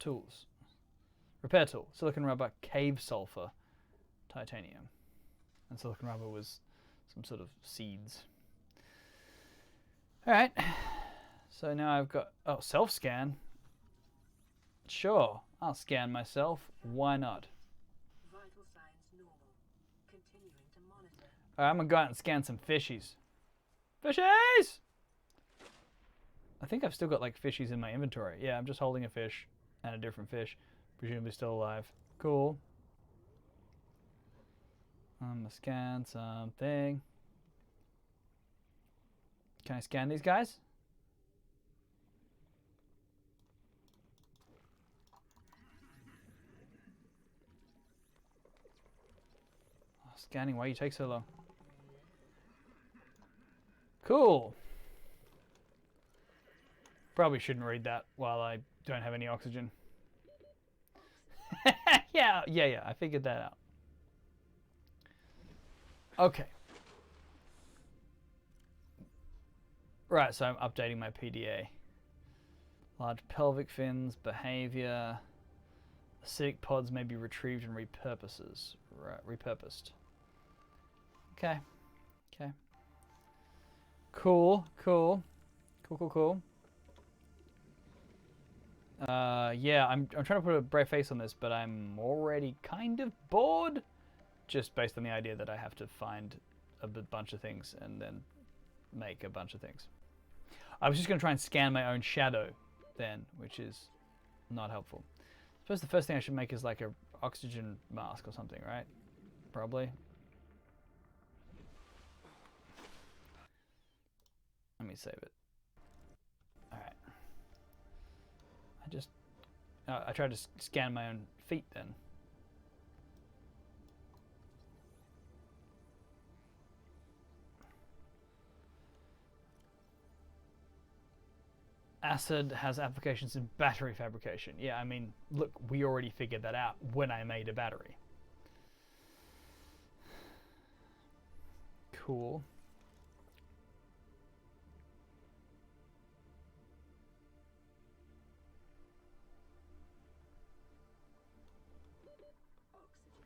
Tools. Repair tool. Silicon rubber, cave sulfur, titanium. And silicon rubber was some sort of seeds. Alright. So now I've got... Oh, self-scan. Sure. I'll scan myself. Why not? Vital signs normal. Continuing to monitor. Alright, I'm gonna go out and scan some fishies. Fishies! I think I've still got like fishies in my inventory. Yeah, I'm just holding a fish and a different fish. Presumably still alive. Cool. I'm gonna scan something. Can I scan these guys? Oh, scanning, why you take so long? Cool. Probably shouldn't read that while I don't have any oxygen. Yeah, I figured that out. Okay. Right, so I'm updating my PDA. Large pelvic fins, behavior. Acidic pods may be retrieved and repurposed. Okay. Okay. Cool. Yeah, I'm trying to put a brave face on this, but I'm already kind of bored. Just based on the idea that I have to find a bunch of things and then make a bunch of things. I was just going to try and scan my own shadow then, which is not helpful. I suppose the first thing I should make is like a oxygen mask or something, right? Probably. Let me save it. Alright. I tried to scan my own feet then. Acid has applications in battery fabrication. Yeah, I mean, look, we already figured that out when I made a battery. Cool.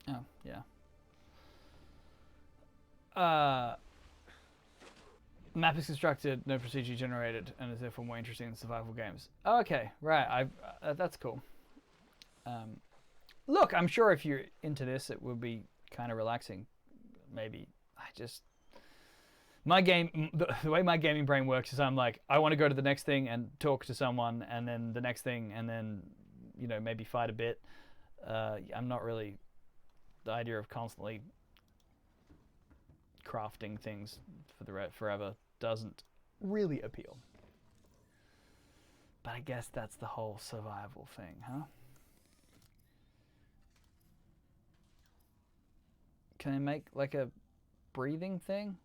Oh, yeah. Map is constructed, no procedure generated, and is therefore more interesting in survival games. Okay, right. That's cool. Look, I'm sure if you're into this, it would be kind of relaxing. Maybe the way my gaming brain works is I'm like, I want to go to the next thing and talk to someone, and then the next thing, and then maybe fight a bit. I'm not really the idea of constantly crafting things for forever doesn't really appeal. But I guess that's the whole survival thing, huh? Can I make like a breathing thing?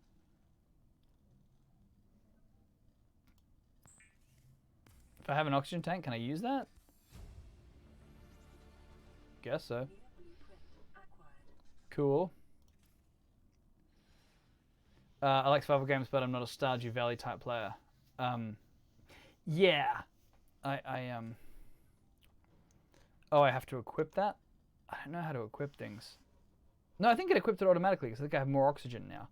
If I have an oxygen tank, can I use that? Guess so. Cool. I like survival games, but I'm not a Stardew Valley type player. Yeah. I Oh, I have to equip that? I don't know how to equip things. No, I think it equipped it automatically because I think I have more oxygen now.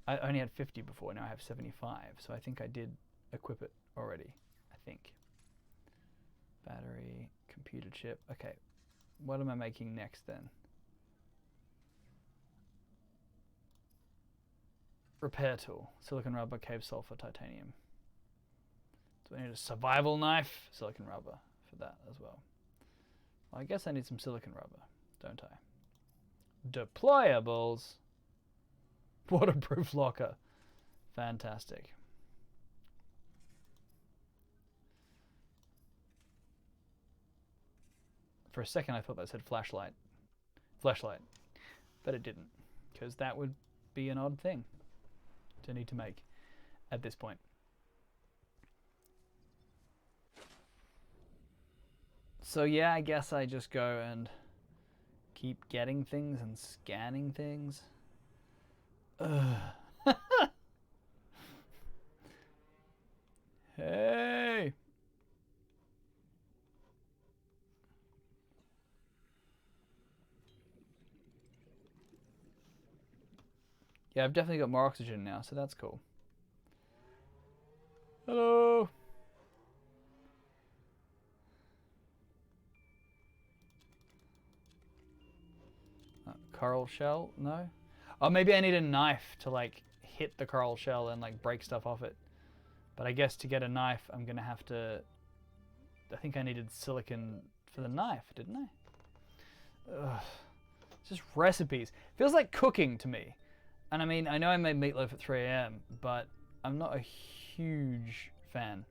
I only had 50 before, now I have 75. So I think I did equip it already. I think. Battery, computer chip. Okay. What am I making next then? Repair tool. Silicon rubber, cave sulfur, titanium. Do I need a survival knife? Silicon rubber for that as well. I guess I need some silicon rubber, don't I? Deployables. Waterproof locker. Fantastic. For a second I thought that said flashlight. Flashlight. But it didn't. Because that would be an odd thing to need to make at this point. So yeah, I guess I just go and keep getting things and scanning things. Ugh. Hey! Yeah, I've definitely got more oxygen now, so that's cool. Hello. Coral shell? No? Oh, maybe I need a knife to like hit the coral shell and like break stuff off it. But I guess to get a knife, I'm gonna have to. I think I needed silicon for the knife, didn't I? Ugh. It's just recipes. Feels like cooking to me. And I mean, I know I made meatloaf at 3 a.m., but I'm not a huge fan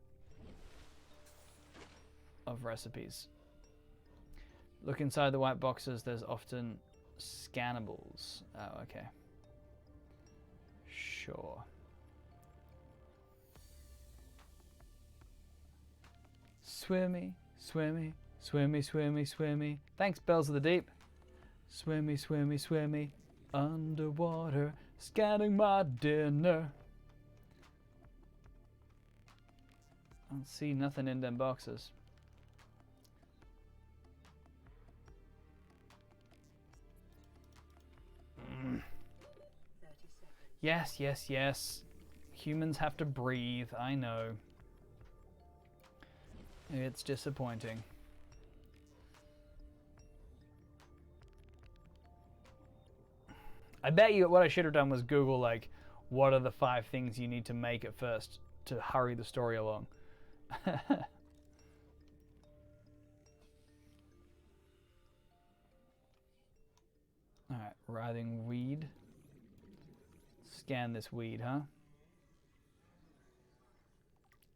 of recipes. Look inside the white boxes, there's often scannables. Oh, okay. Sure. Swimmy, swimmy, swimmy, swimmy, swimmy. Thanks, Bells of the Deep. Swimmy, swimmy, swimmy, underwater, scanning my dinner. I don't see nothing in them boxes. Yes, yes, yes. Humans have to breathe, I know. It's disappointing. I bet you what I should have done was Google, like, what are the 5 things you need to make at first to hurry the story along. Alright, writhing weed. Scan this weed, huh?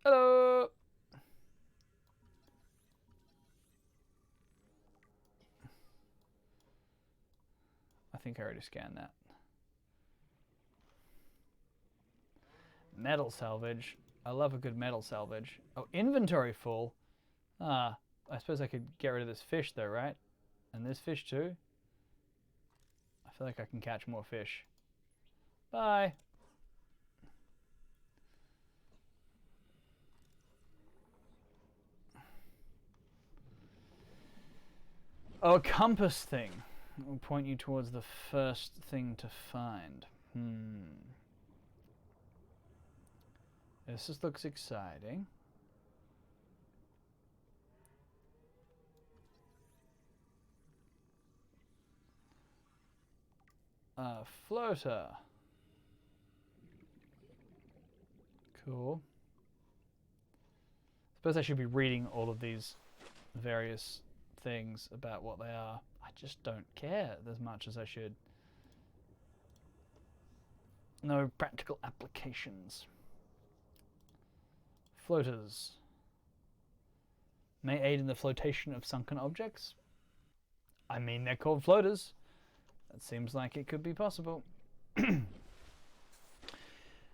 Hello! I think I already scanned that. Metal salvage. I love a good metal salvage. Oh, inventory full. Ah, I suppose I could get rid of this fish though, right? And this fish too? I feel like I can catch more fish. Bye. Oh, a compass thing. It will point you towards the first thing to find. This just looks exciting. A floater. Cool. Suppose I should be reading all of these various things about what they are. I just don't care as much as I should. No practical applications. Floaters. May aid in the flotation of sunken objects. I mean, they're called floaters. That seems like it could be possible.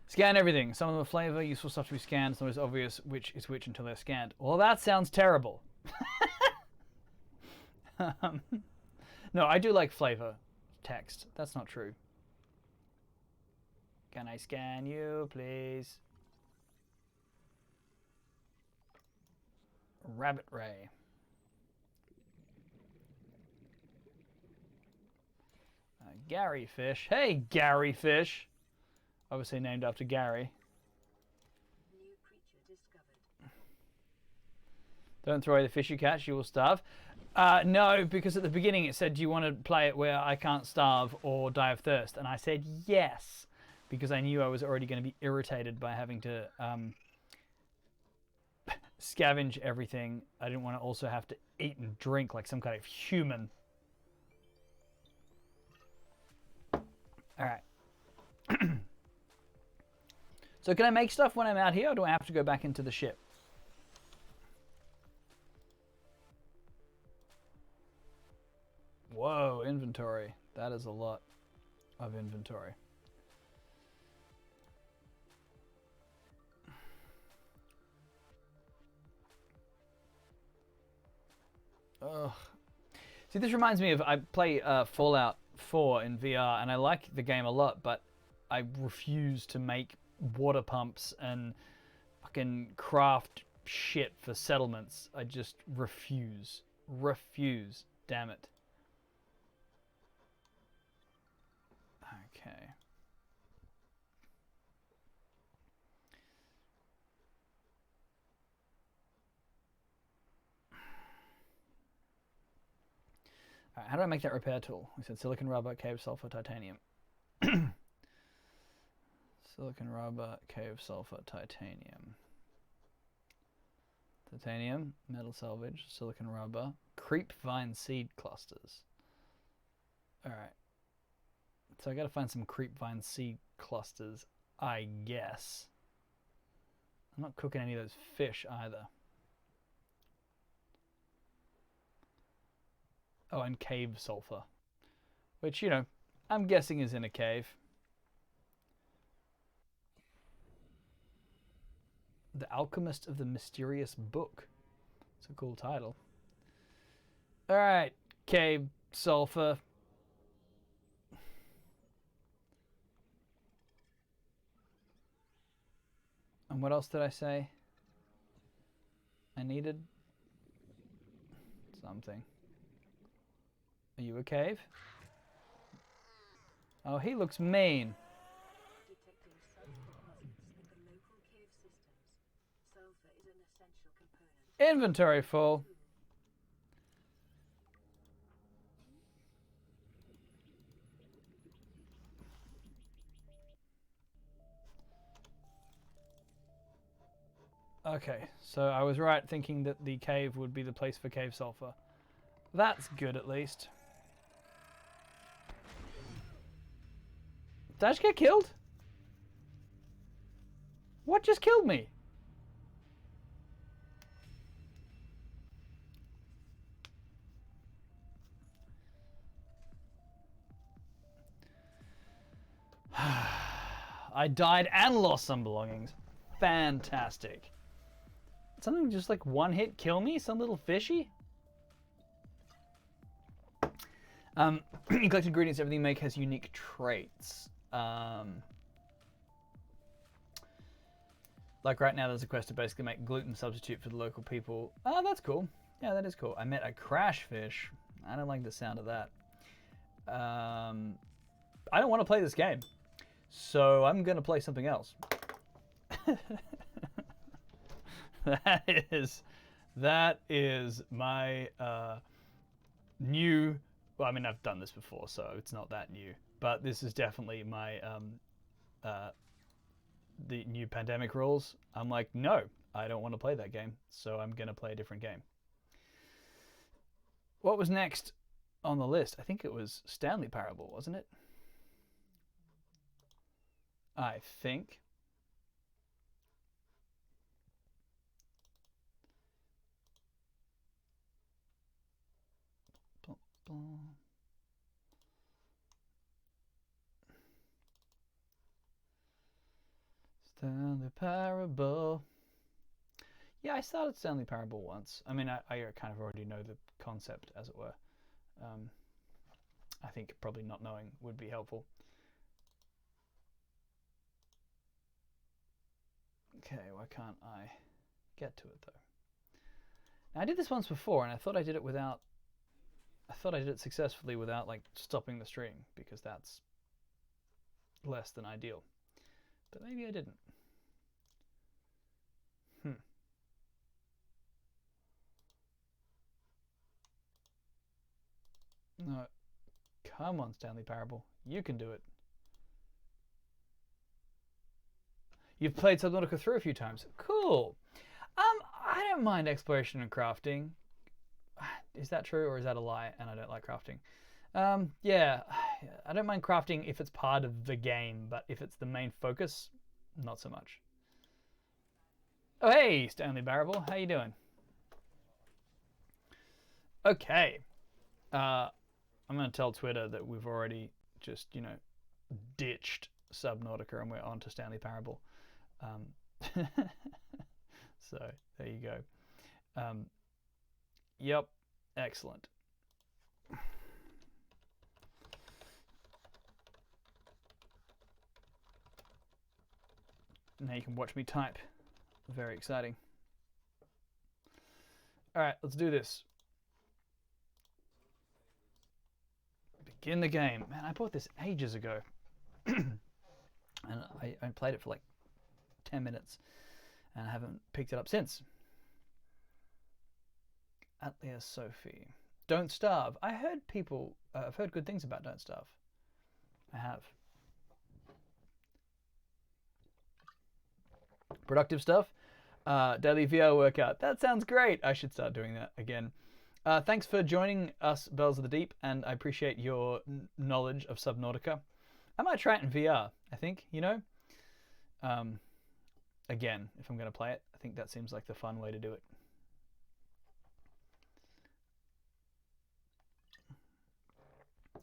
Scan everything. Some of the flavor, useful stuff to be scanned. It's not always obvious which is which until they're scanned. Well, that sounds terrible. No, I do like flavor text. That's not true. Can I scan you, please? Rabbit ray. Gary fish. Hey, Gary fish. Obviously named after Gary. New creature discovered. Don't throw away the fish you catch, you will starve. No, because at the beginning it said, do you want to play it where I can't starve or die of thirst? And I said yes, because I knew I was already going to be irritated by having to scavenge everything. I didn't want to also have to eat and drink like some kind of human. Alright. So can I make stuff when I'm out here, or do I have to go back into the ship? Whoa, inventory. That is a lot of inventory. Ugh. See, this reminds me of, I play Fallout 4 in VR, and I like the game a lot, but I refuse to make water pumps and fucking craft shit for settlements. I just refuse. Refuse. Damn it. Okay. Alright, how do I make that repair tool? We said silicon rubber, cave sulfur, titanium. Silicon rubber, cave sulfur, titanium. Titanium, metal salvage, silicon rubber, creep vine seed clusters. Alright. So I gotta find some creep vine seed clusters, I guess. I'm not cooking any of those fish either. Oh, and cave sulfur. Which, you know, I'm guessing is in a cave. The Alchemist of the Mysterious Book. It's a cool title. Alright, cave sulfur. And what else did I say? I needed something. Are you a cave? Oh, he looks mean. Detecting sulfur deposits in the local cave systems. Sulfur is an essential component. Inventory full. Okay, so I was right thinking that the cave would be the place for cave sulfur. That's good at least. Did I just get killed? What just killed me? I died and lost some belongings. Fantastic. Something just like one hit kill me? Some little fishy? You collect ingredients, everything you make has unique traits. Like right now there's a quest to basically make gluten substitute for the local people. Oh, that's cool. Yeah, that is cool. I met a crash fish. I don't like the sound of that. I don't want to play this game. So I'm going to play something else. That is my new... Well, I mean, I've done this before, so it's not that new. But this is definitely my... the new pandemic rules. I'm like, no, I don't want to play that game. So I'm going to play a different game. What was next on the list? I think it was Stanley Parable, wasn't it? I think. Stanley Parable. Yeah, I started Stanley Parable once. I mean, I kind of already know the concept, as it were. I think probably not knowing would be helpful. Okay, why can't I get to it though? Now, I did this once before, and I thought I did it without. I thought I did it successfully without like stopping the stream, because that's less than ideal. But maybe I didn't. No, come on, Stanley Parable, you can do it. You've played Subnautica 3 a few times. Cool. I don't mind exploration and crafting. Is that true, or is that a lie? And I don't like crafting. Yeah, I don't mind crafting if it's part of the game, but if it's the main focus, not so much. Oh, hey, Stanley Parable, how you doing? Okay. I'm going to tell Twitter that we've already just, you know, ditched Subnautica and we're on to Stanley Parable. So there you go. Yep, excellent. Now you can watch me type. Very exciting. All right, let's do this. Begin the game. Man, I bought this ages ago. And I played it for like 10 minutes and I haven't picked it up since. Atlia Sophie. Don't Starve. I heard people. I've heard good things about Don't Starve. I have. Productive stuff. Daily VR workout. That sounds great. I should start doing that again. Thanks for joining us, Bells of the Deep, and I appreciate your knowledge of Subnautica. I might try it in VR, I think, you know? Again, if I'm going to play it, I think that seems like the fun way to do it.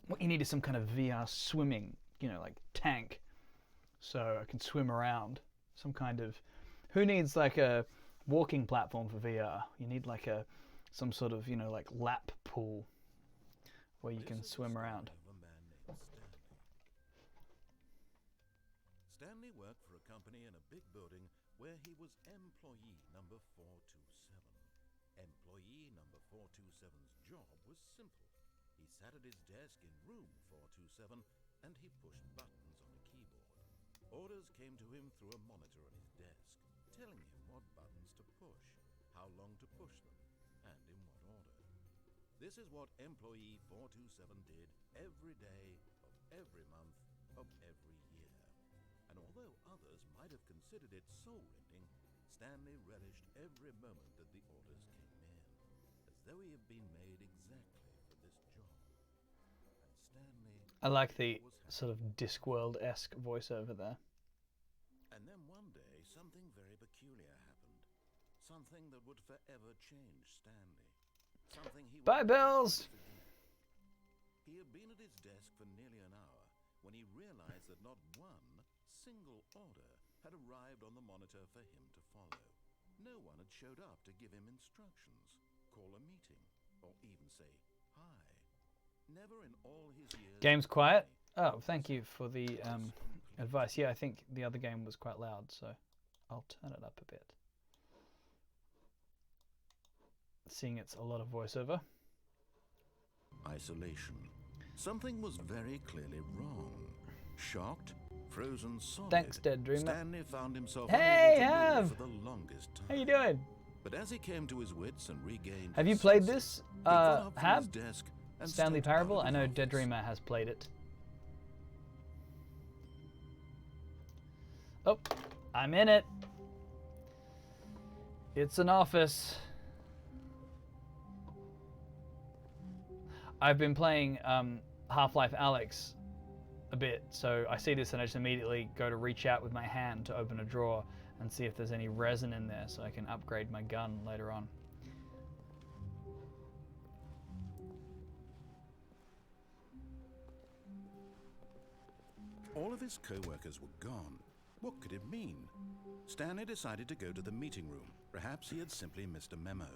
What you need is some kind of VR swimming, you know, like tank, so I can swim around. Some kind of... Who needs like a walking platform for VR? You need like some sort of, you know, like lap pool where you can swim around. Stanley worked for a company in a big building where he was employee number 427. Employee number 427's job was simple. He sat at his desk in room 427 and he pushed buttons on a keyboard. Orders came to him through a monitor on his desk, telling him what buttons to push, how long to push them, and in what order. This is what employee 427 did every day of every month of every year. And although others might have considered it soul-rending, Stanley relished every moment that the orders came in, as though he had been made exactly for this job. And Stanley... I like the sort of Discworld-esque voiceover there. And then one day, something very peculiar happened. Something that would forever change Stanley. Something he Bye, Bells! He had been at his desk for nearly an hour when he realized that not one single order had arrived on the monitor for him to follow. No one had showed up to give him instructions, call a meeting, or even say hi. Never in all his years... Game's quiet? Oh, thank you for the advice. Yeah, I think the other game was quite loud, so I'll turn it up a bit. Seeing it's a lot of voiceover. Isolation. Something was very clearly wrong. Shocked, frozen solid. Thanks, Dead Dreamer. Stanley found himself Hey, unable to move Hav! for the longest time. How you doing? But as he came to his wits and regained Have you his played senses, this, he got up from his Hab? desk and Stanley stepped out Parable? of I his know Dead office. Dreamer has played it. Oh, I'm in it. It's an office. I've been playing Half-Life Alyx a bit, so I see this and I just immediately go to reach out with my hand to open a drawer and see if there's any resin in there so I can upgrade my gun later on. All of his co-workers were gone. What could it mean? Stanley decided to go to the meeting room. Perhaps he had simply missed a memo.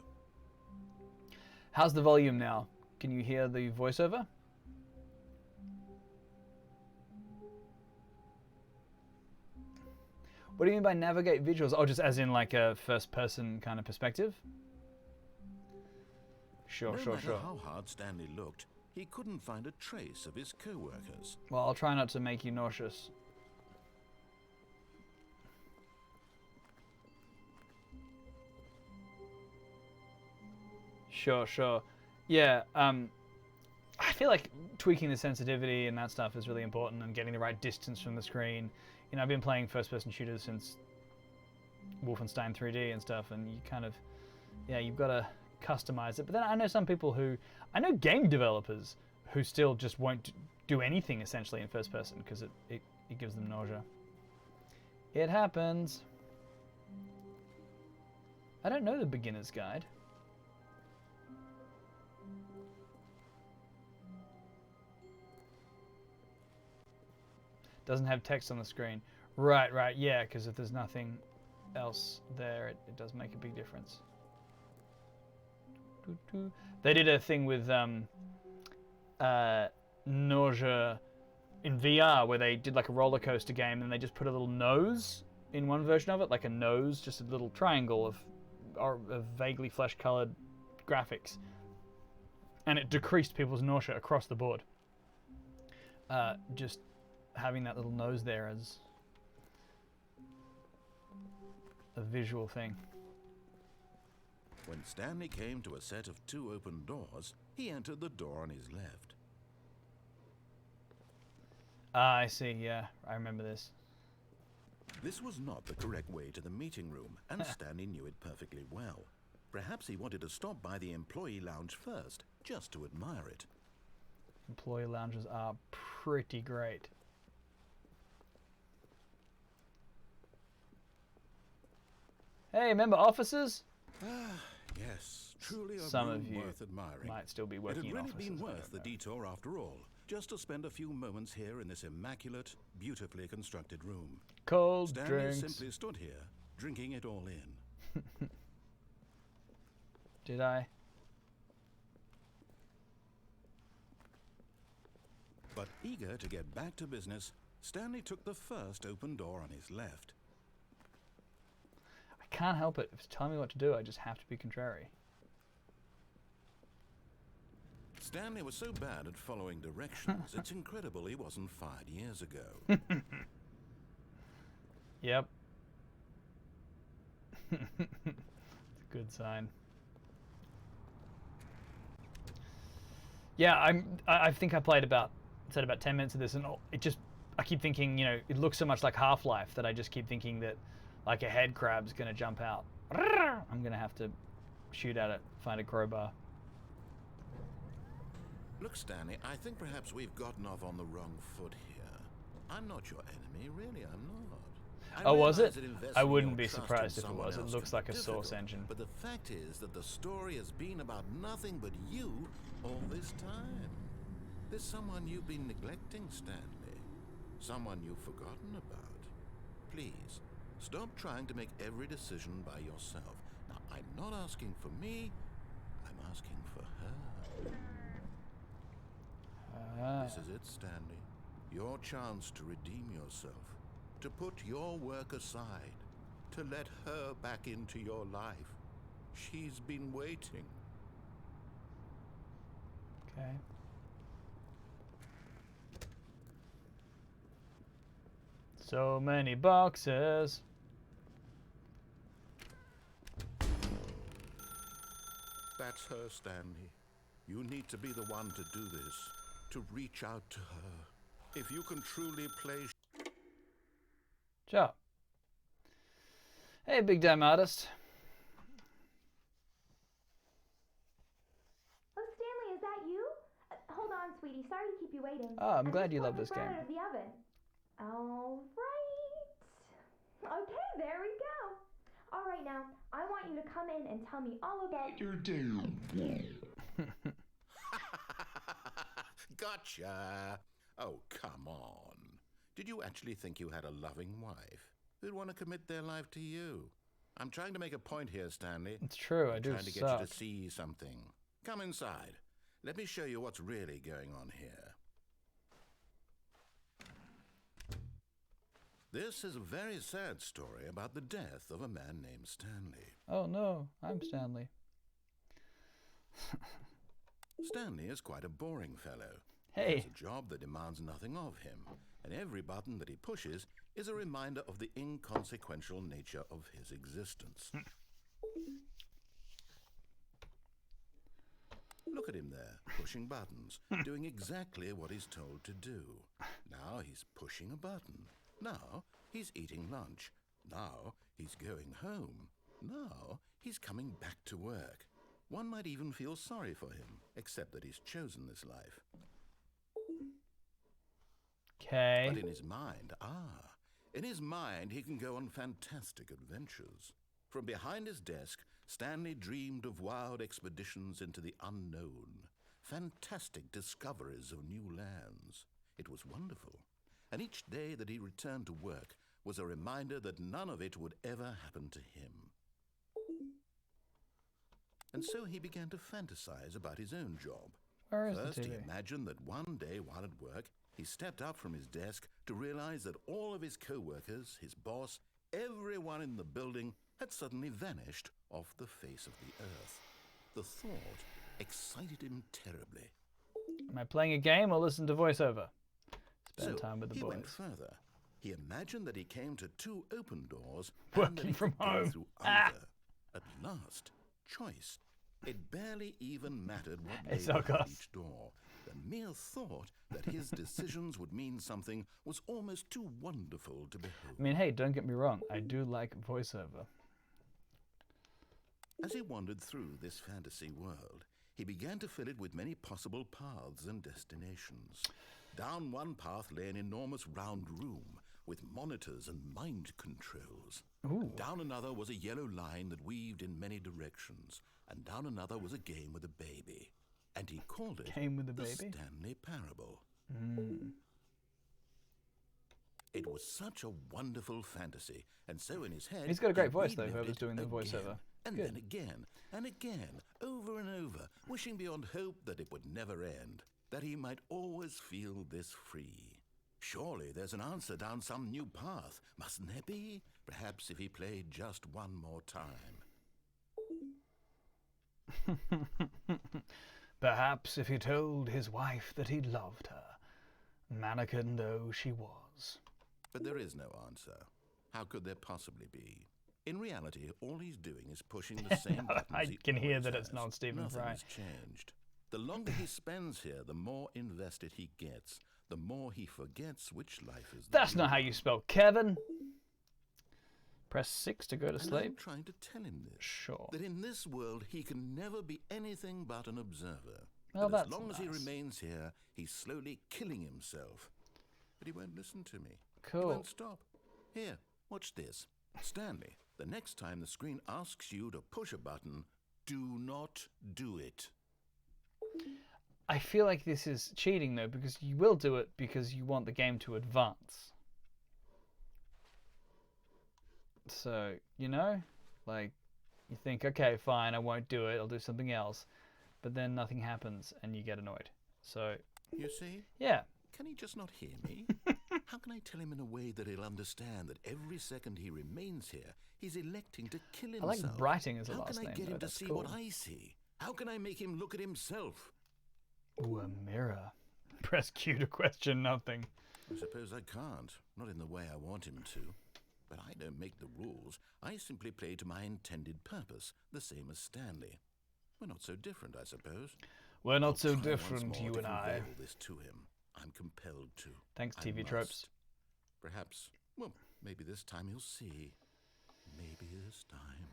How's the volume now? Can you hear the voiceover? What do you mean by navigate visuals? Oh, just as in like a first-person kind of perspective? Sure. No matter how hard Stanley looked, he couldn't find a trace of his co-workers. Well, I'll try not to make you nauseous. Sure. Yeah, I feel like tweaking the sensitivity and that stuff is really important, and getting the right distance from the screen. You know, I've been playing first-person shooters since Wolfenstein 3D and stuff, and you kind of, yeah, you've got to customize it. But then I know some people I know game developers who still just won't do anything essentially in first person because it gives them nausea. It happens. I don't know the beginner's guide. Doesn't have text on the screen. Right, yeah, because if there's nothing else there, it does make a big difference. They did a thing with nausea in VR where they did like a roller coaster game and they just put a little nose in one version of it, like a nose, just a little triangle of vaguely flesh-colored graphics, and it decreased people's nausea across the board. Just having that little nose there as a visual thing. When Stanley came to a set of 2 open doors, he entered the door on his left. Ah, I see, yeah. I remember this. This was not the correct way to the meeting room, and Stanley knew it perfectly well. Perhaps he wanted to stop by the employee lounge first, just to admire it. Employee lounges are pretty great. Hey, remember offices? Yes, truly a Some room of you worth admiring. might still be It working had in really offices. been I worth don't the know. detour after all, just to spend a few moments here in this immaculate, beautifully constructed room. Cold Stanley drinks. simply stood here, drinking it all in. Did I? But eager to get back to business, Stanley took the first open door on his left. I can't help it. If it's telling me what to do, I just have to be contrary. Stanley was so bad at following directions, it's incredible he wasn't fired years ago. Yep. It's a good sign. Yeah, I think I played about 10 minutes of this, and I keep thinking, you know, it looks so much like Half-Life that I just keep thinking that like a head crab's gonna jump out. I'm gonna have to shoot at it, find a crowbar. Look, Stanley, I think perhaps we've gotten off on the wrong foot here. I'm not your enemy, really, I'm not. Oh, was realize it? that investing I wouldn't your be trust in surprised if it someone was. It else looks can like be a Source difficult, engine. But the fact is that the story has been about nothing but you all this time. There's someone you've been neglecting, Stanley. Someone you've forgotten about. Please, stop trying to make every decision by yourself. Now, I'm not asking for me, I'm asking for her. This is it, Stanley. Your chance to redeem yourself. To put your work aside. To let her back into your life. She's been waiting. Okay. So many boxes. That's her, Stanley. You need to be the one to do this. To reach out to her. If you can truly play... Ciao. Hey, big damn artist. Oh, Stanley, is that you? Hold on, sweetie. Sorry to keep you waiting. Oh, I'm I glad just you love pulled this bread game. out of the oven. All right. Okay, there we go. All right, now, I want you to come in and tell me all about your day. Gotcha! Oh, come on. Did you actually think you had a loving wife who'd want to commit their life to you? I'm trying to make a point here, Stanley. It's true, I do trying to get suck. you to see something. Come inside. Let me show you what's really going on here. This is a very sad story about the death of a man named Stanley. Oh no, I'm Stanley. Stanley is quite a boring fellow. Hey. He has a job that demands nothing of him, and every button that he pushes is a reminder of the inconsequential nature of his existence. Look at him there, pushing buttons, doing exactly what he's told to do. Now he's pushing a button. Now he's eating lunch. Now he's going home. Now he's coming back to work. One might even feel sorry for him, except that he's chosen this life. Okay. But in his mind, he can go on fantastic adventures. From behind his desk, Stanley dreamed of wild expeditions into the unknown, fantastic discoveries of new lands. It was wonderful, and each day that he returned to work was a reminder that none of it would ever happen to him. And so he began to fantasize about his own job. Where is First, the he TV? imagined that one day while at work, he stepped up from his desk to realize that all of his co-workers, his boss, everyone in the building had suddenly vanished off the face of the earth. The thought excited him terribly. Am I playing a game or listen to voiceover? Spend So time with the he boys. went further. He imagined that he came to 2 open doors and that Working he from could go home. through Ah. either. At last, choice. It barely even mattered what lay It's so behind gross. each door. The mere thought that his decisions would mean something was almost too wonderful to behold. I mean, hey, don't get me wrong. I do like voiceover. As he wandered through this fantasy world, he began to fill it with many possible paths and destinations. Down one path lay an enormous round room with monitors and mind controls. Ooh. Down another was a yellow line that weaved in many directions, and down another was a game with a baby. And he called it Game with a the baby? Stanley Parable. Mm. It was such a wonderful fantasy, and so in his head... He's got a great he voice, though, relived whoever's it doing the again, voiceover. And Good. then again, and again, over and over, wishing beyond hope that it would never end, that he might always feel this free. Surely there's an answer down some new path, mustn't there be? Perhaps if he played just one more time. Perhaps if he told his wife that he loved her, mannequin though she was. But there is no answer. How could there possibly be? In reality, all he's doing is pushing the same buttons I he can hear always that it's has. not Stephen Nothing Fry. has changed. The longer he spends here, the more invested he gets, the more he forgets which life is the That's real not how you one. spell Kevin. Press 6 to go to And I'm sleep. trying to tell him this. Sure. That in this world he can never be anything but an observer. Well, But as that's long as he nice. remains here, he's slowly killing himself. But he won't listen to me. He Cool. won't stop. Here, watch this. Stanley, the next time the screen asks you to push a button, do not do it. I feel like this is cheating though, because you will do it because you want the game to advance. So, you know, like, you think, okay, fine, I won't do it, I'll do something else. But then nothing happens and you get annoyed. So, You see? yeah. Can he just not hear me? How can I tell him in a way that he'll understand that every second he remains here, he's electing to kill I himself? like Brighting as a How last can I name, get though. him to That's see cool. what I see? How can I make him look at himself? Ooh, a mirror. Press Q to question nothing. I suppose I can't, not in the way I want him to. But I don't make the rules. I simply play to my intended purpose, the same as Stanley. We're not so different, I suppose. We're not I'll so try once different, more you to and I. convey all this to him. I'm compelled to. Thanks, I TV must. tropes. Perhaps, well, maybe this time he'll see. Maybe this time.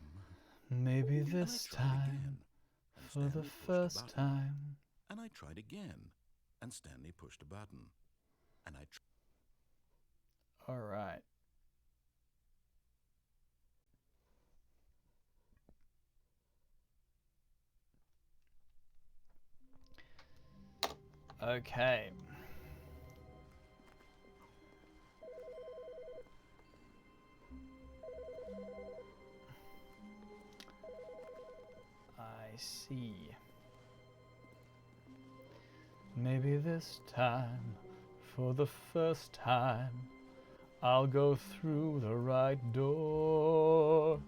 Maybe And I this tried again, time, and for the Stanley pushed a first button. time. And I tried again, and Stanley pushed a button. And I All right. Okay. I see. Maybe this time, for the first time, I'll go through the right door.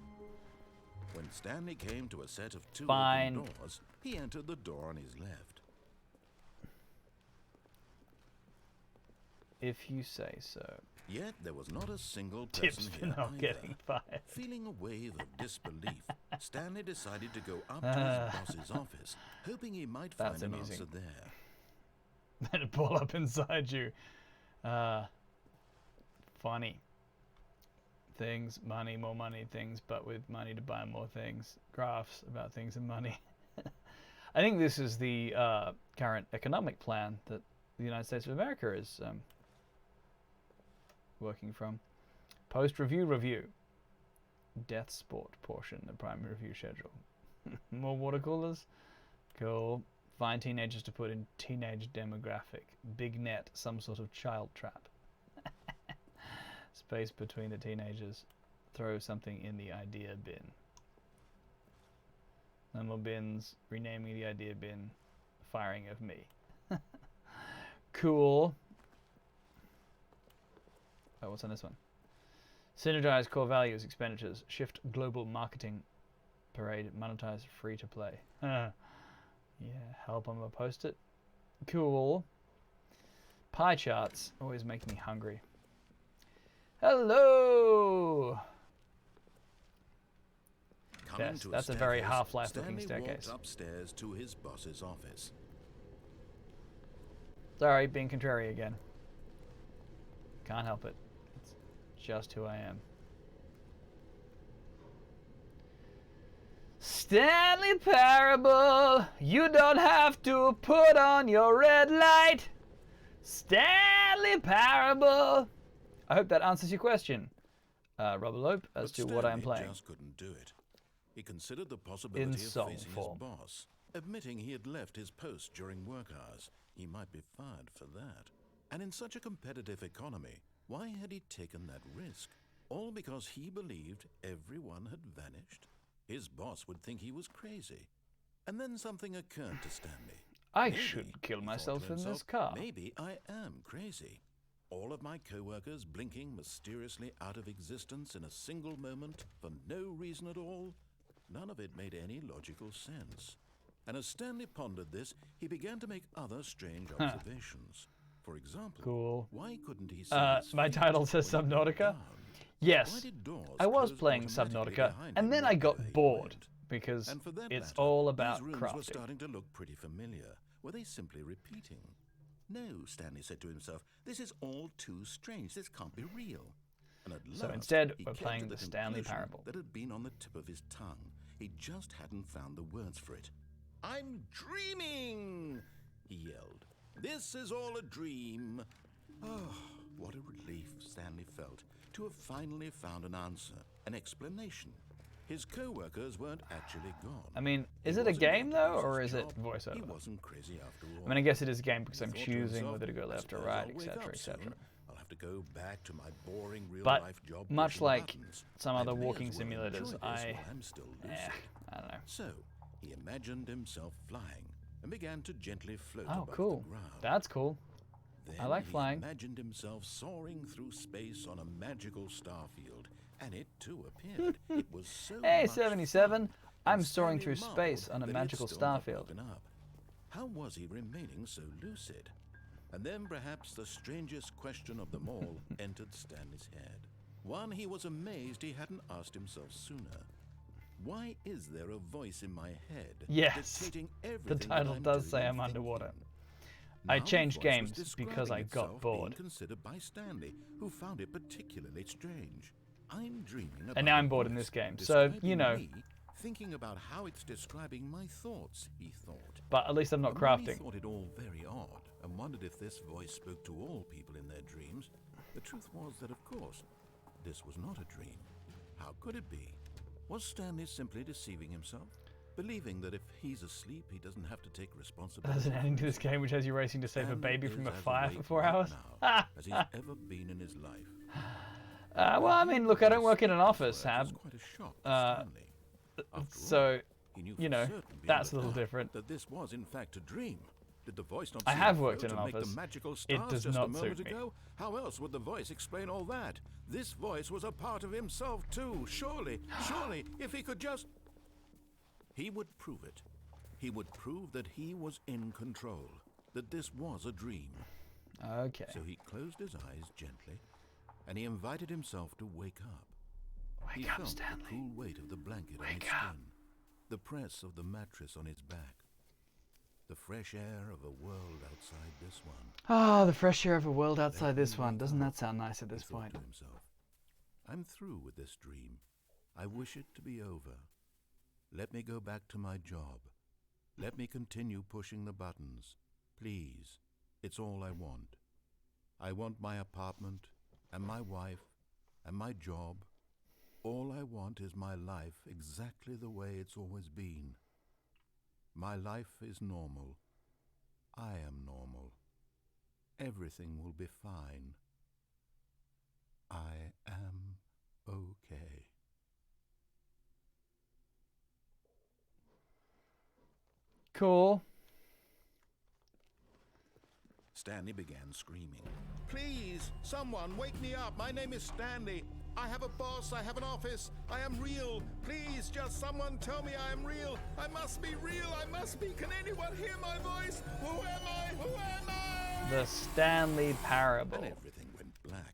When Stanley came to a set of two Fine. open doors, he entered the door on his left. If you say so. Yet there was not a single Tips person for here not either. getting fired. Feeling a wave of disbelief, Stanley decided to go up to his boss's office, hoping he might That's find an amusing. answer there. Then it pull up inside you. Funny. Things, money, more money, things, but with money to buy more things. Graphs about things and money. I think this is the current economic plan that the United States of America is working from. Post-review. Death sport portion, the primary review schedule. More water coolers? Cool. Find teenagers to put in teenage demographic. Big net, some sort of child trap. Space between the teenagers. Throw something in the idea bin. No more bins. Renaming the idea bin. Firing of me. Cool. Oh, what's on this one? Synergize core values, expenditures, shift global marketing, parade, monetize, free to play. Yeah, help on a post-it. Cool. Pie charts always make me hungry. Hello! Coming Yes, to that's a very staircase, Half-Life looking Stanley staircase. walked upstairs to his boss's office. Sorry, being contrary again. Can't help it. It's just who I am. Stanley Parable, you don't have to put on your red light. Stanley Parable. I hope that answers your question, Robert Lope, as But to what I am Stanley playing. just couldn't do it. He considered the possibility In of song facing form. his boss, admitting he had left his post during work hours. He might be fired for that. And in such a competitive economy, why had he taken that risk? All because he believed everyone had vanished? His boss would think he was crazy. And then something occurred to Stanley. I Maybe, should kill he thought myself to in this himself, car. Maybe I am crazy. All of my co-workers blinking mysteriously out of existence in a single moment for no reason at all. None of it made any logical sense. And as Stanley pondered this, he began to make other strange observations. For example, Cool. why couldn't he see his My feet title says when he went Subnautica. down? Why Yes, did doors I was close playing automatically Subnautica, behind and him then I wherever got he bored went? because And for that it's matter, all about these rooms were crafting. starting to look pretty familiar. Were they simply repeating? No, Stanley said to himself, this is all too strange. This can't be real. And at So last, instead, he we're came playing to the Stanley conclusion Parable. that had been on the tip of his tongue. He just hadn't found the words for it. I'm dreaming, he yelled. This is all a dream. Oh, what a relief Stanley felt to have finally found an answer, an explanation. His co-workers weren't actually gone. I mean, is He it a wasn't game going to though, lose or his is it job. He voiceover? wasn't crazy after all. I mean, I guess it is a game because He I'm thought to choosing himself, whether to go "I left or suppose right, I'll wake etc., up etc. soon. I'll have to go back to my boring But real-life job. much pushing like buttons. some I other may walking as well enjoy simulators, this I while I'm still lucid. I don't know. So he imagined himself flying and began to gently float Oh, above cool. the ground. That's cool. Then like he flying. imagined himself soaring through space on a magical starfield, and it too appeared. It was so Hey, much 77. fun, I'm and soaring Stanley through marveled space on a that he had magical still not starfield. woken up. How was he remaining so lucid? And then perhaps the strangest question of them all entered Stanley's head. One he was amazed he hadn't asked himself sooner. Why is there a voice in my head Yes, dictating the everything that title I'm does doing say and I'm underwater. thinking? I Now the changed voice was games because describing I got itself bored. being considered by Stanley, who found it particularly strange. I'm dreaming about And now a I'm bored in voice this game, so, you describing know. me, thinking about how it's describing my thoughts, he thought. But at least I'm not And when he crafting. thought it all very odd and wondered if this voice spoke to all people in their dreams. The truth was that, of course, this was not a dream. How could it be? Was Stanley simply deceiving himself? Believing that if he's asleep, he doesn't have to take responsibility. There's an ending to this game which has you racing to save a Stanley baby is from a as fire awake for 4 right hours. now as he's ever been in his life. Well, I mean, look, I don't work in an office, This Hab. was quite a shock to Uh, Stanley. After all, So, he knew you for know, certain beyond that's a little doubt different. That this was in fact a dream. Did the voice not I see have it worked float in an and make office. the magical It stars does just not a moment suit me. ago? How else would the voice explain all that? This voice was a part of himself too. Surely, if he could just... He would prove it. He would prove that he was in control, that this was a dream. Okay. So he closed his eyes gently, and he invited himself to wake up. He Wake up, felt Stanley. the cool weight of the blanket on his Wake up. skin, the press of the mattress on his back, the fresh air of a world outside this one. Ah, the fresh air of a world Let outside me this one. wake Doesn't up, that sound nice at he this thought point? to himself. I'm through with this dream. I wish it to be over. Let me go back to my job. Let me continue pushing the buttons. Please, it's all I want. I want my apartment, and my wife, and my job. All I want is my life exactly the way it's always been. My life is normal. I am normal. Everything will be fine. I am okay. Cool. Stanley began screaming. Please, someone, wake me up. My name is Stanley. I have a boss. I have an office. I am real. Please, just someone tell me I am real. I must be real. I must be. Can anyone hear my voice? Who am I? Who am I? The Stanley Parable. And everything went black.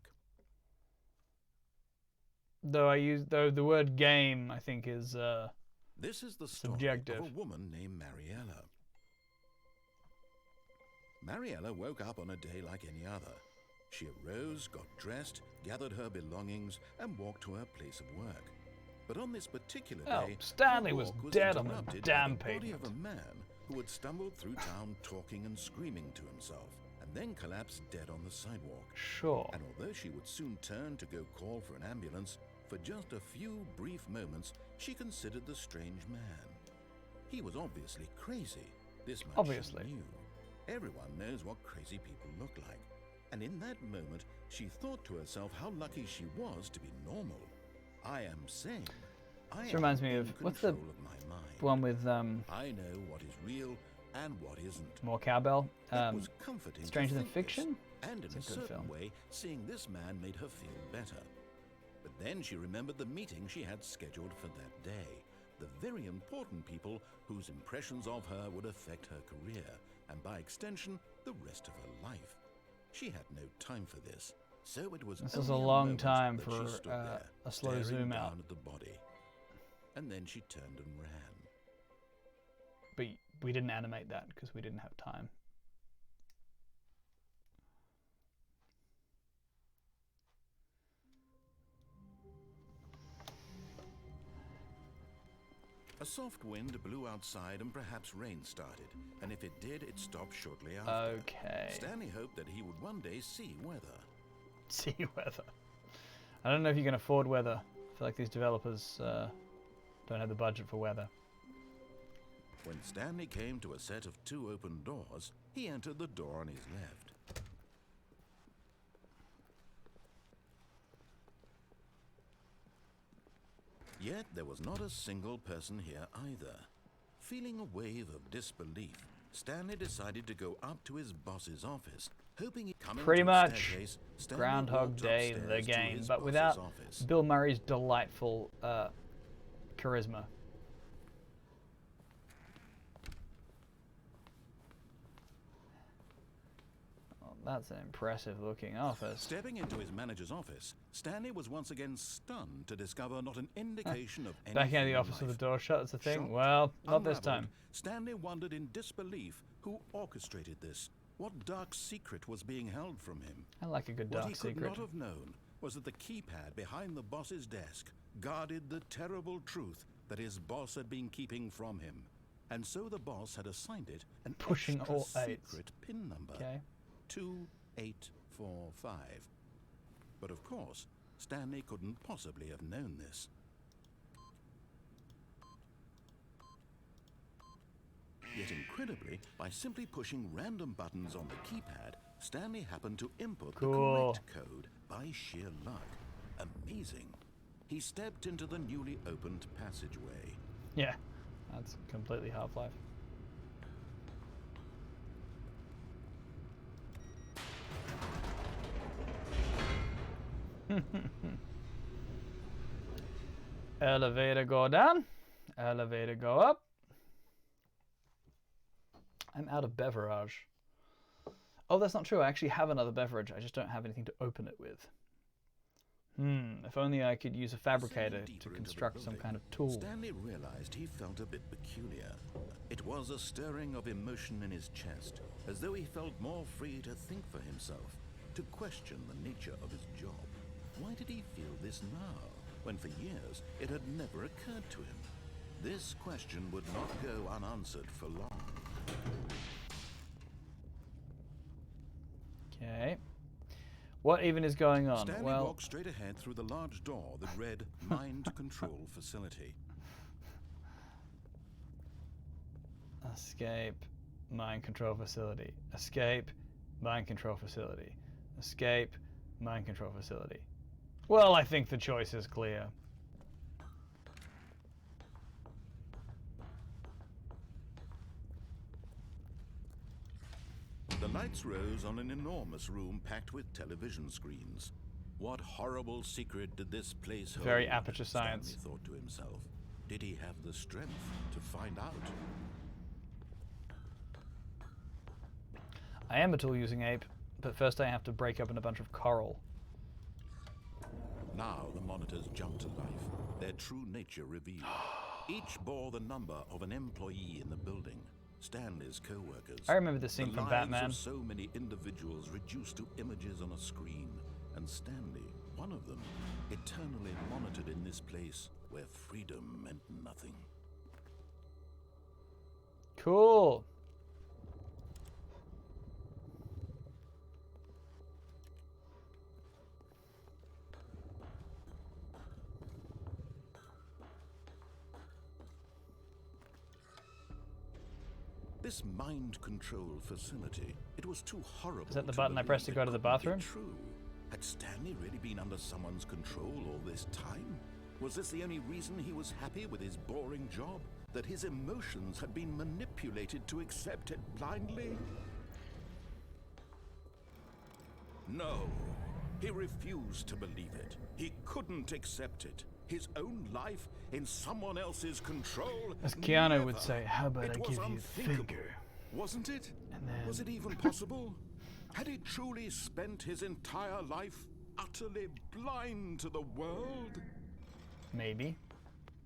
Though the word game I think is This is the story Subjective. of a woman named Mariella. Mariella woke up on a day like any other. She arose, got dressed, gathered her belongings, and walked to her place of work. But on this particular Oh, day, Stanley her was walk dead on the interrupted damn by the body of pavement. a man who had stumbled through town talking and screaming to himself, and then collapsed dead on the sidewalk. Sure. And although she would soon turn to go call for an ambulance, for just a few brief moments, she considered the strange man. He was obviously crazy. This much Obviously. she knew. Everyone knows what crazy people look like. And in that moment, she thought to herself how lucky she was to be normal. I am sane. This reminds me of, what's the control of my mind. one with I know what is real and what isn't. more cowbell? It was comforting to Stranger Than think Fiction? this, and in It's a a good certain film. way, seeing this man made her feel better. But then she remembered the meeting she had scheduled for that day. The very important people whose impressions of her would affect her career, and by extension, the rest of her life. She had no time for this, so it was This is only a long moment time that for she stood there, a slow staring zoom down out. at the body. And then she turned and ran. But we didn't animate that because we didn't have time. A soft wind blew outside and perhaps rain started, and if it did, it stopped shortly after. Okay. Stanley hoped that he would one day see weather. See weather. I don't know if you can afford weather. I feel like these developers don't have the budget for weather. When Stanley came to a set of 2 open doors, he entered the door on his left. Yet there was not a single person here either. Feeling a wave of disbelief, Stanley decided to go up to his boss's office, hoping he'd come Pretty into the much staircase. Stanley Groundhog walked Day, the upstairs to game, his but boss's without office. Bill Murray's delightful charisma. Oh, that's an impressive looking office. Stepping into his manager's office, Stanley was once again stunned to discover not an indication of any Back out of the human office with life. the door shut, that's the thing? Shocked, Well, not this unraveled, time. Stanley wondered in disbelief who orchestrated this. What dark secret was being held from him? I like a good What dark he could secret. not have known was that the keypad behind the boss's desk guarded the terrible truth that his boss had been keeping from him. And so the boss had assigned it an Pushing extra all eights. secret PIN number. Okay. 2845. But of course, Stanley couldn't possibly have known this. Yet incredibly, by simply pushing random buttons on the keypad, Stanley happened to input Cool. the correct code by sheer luck. Amazing. He stepped into the newly opened passageway. Yeah, that's completely Half-Life. Elevator go down, elevator go up. I'm out of beverage. Oh, that's not true. I actually have another beverage. I just don't have anything to open it with. If only I could use a fabricator Ascending to deeper into the construct some building, kind of tool. Stanley realized he felt a bit peculiar. It was a stirring of emotion in his chest, as though he felt more free to think for himself, to question the nature of his job. Why did he feel this now, when for years it had never occurred to him? This question would not go unanswered for long. Okay. What even is going on? Stanley Well, walked straight ahead through the large door that read Mind Control Facility. escape, mind control facility. Escape, mind control facility. Escape, mind control facility. Well, I think the choice is clear. The lights rose on an enormous room packed with television screens. What horrible secret did this place hold? Very Aperture Science. Stanley thought to himself. Did he have the strength to find out? I am a tool using ape, but first I have to break open a bunch of coral. Now the monitors jumped to life, their true nature revealed. Each bore the number of an employee in the building. Stanley's co-workers. I remember this scene the from lives Batman. of so many individuals reduced to images on a screen, and Stanley, one of them, eternally monitored in this place where freedom meant nothing. Cool. This mind control facility, it was too horrible. Is that the to button I believe pressed to it go to the couldn't be bathroom? True. Had Stanley really been under someone's control all this time? Was this the only reason he was happy with his boring job? That his emotions had been manipulated to accept it blindly? No. He refused to believe it. He couldn't accept it. His own life in someone else's control? As Keanu Never. would say, how about I It was give you a unthinkable. finger? Wasn't it? And then- Was it even possible? Had he truly spent his entire life utterly blind to the world? Maybe.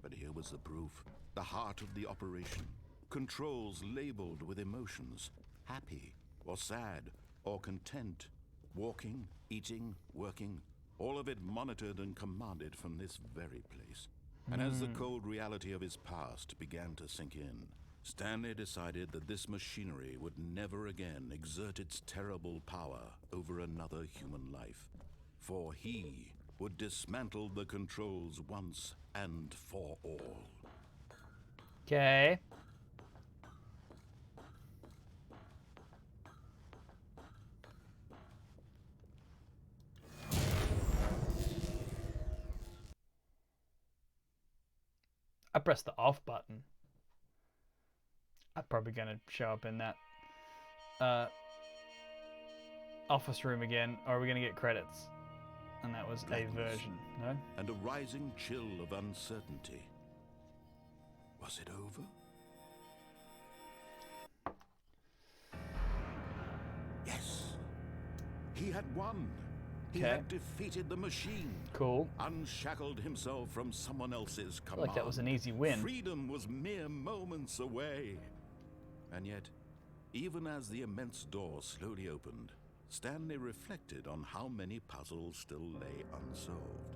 But here was the proof. The heart of the operation. Controls labeled with emotions. Happy, or sad, or content. Walking, eating, working. All of it monitored and commanded from this very place. And as the cold reality of his past began to sink in, Stanley decided that this machinery would never again exert its terrible power over another human life. For he would dismantle the controls once and for all. Okay. I pressed the off button. I'm probably gonna show up in that office room again, or are we gonna get credits? And that was a Darkness. version, no? And a rising chill of uncertainty. Was it over? Yes. He had won. He Okay. had defeated the machine. Cool. Unshackled himself from someone else's I feel command. like that was an easy win. Freedom was mere moments away. And yet, even as the immense door slowly opened, Stanley reflected on how many puzzles still lay unsolved.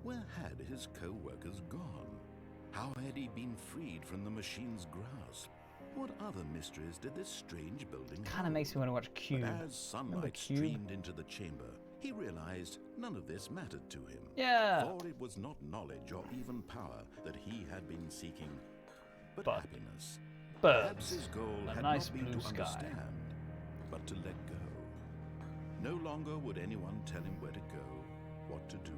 Where had his co-workers gone? How had he been freed from the machine's grasp? What other mysteries did this strange building Kind of makes me want to watch Cube. But as Remember sunlight Cube? streamed into the chamber, he realized none of this mattered to him. Yeah. For it was not knowledge or even power that he had been seeking, but But happiness. Perhaps Birds. his goal A had nice not been blue to sky. understand, but to let go. No longer would anyone tell him where to go, what to do.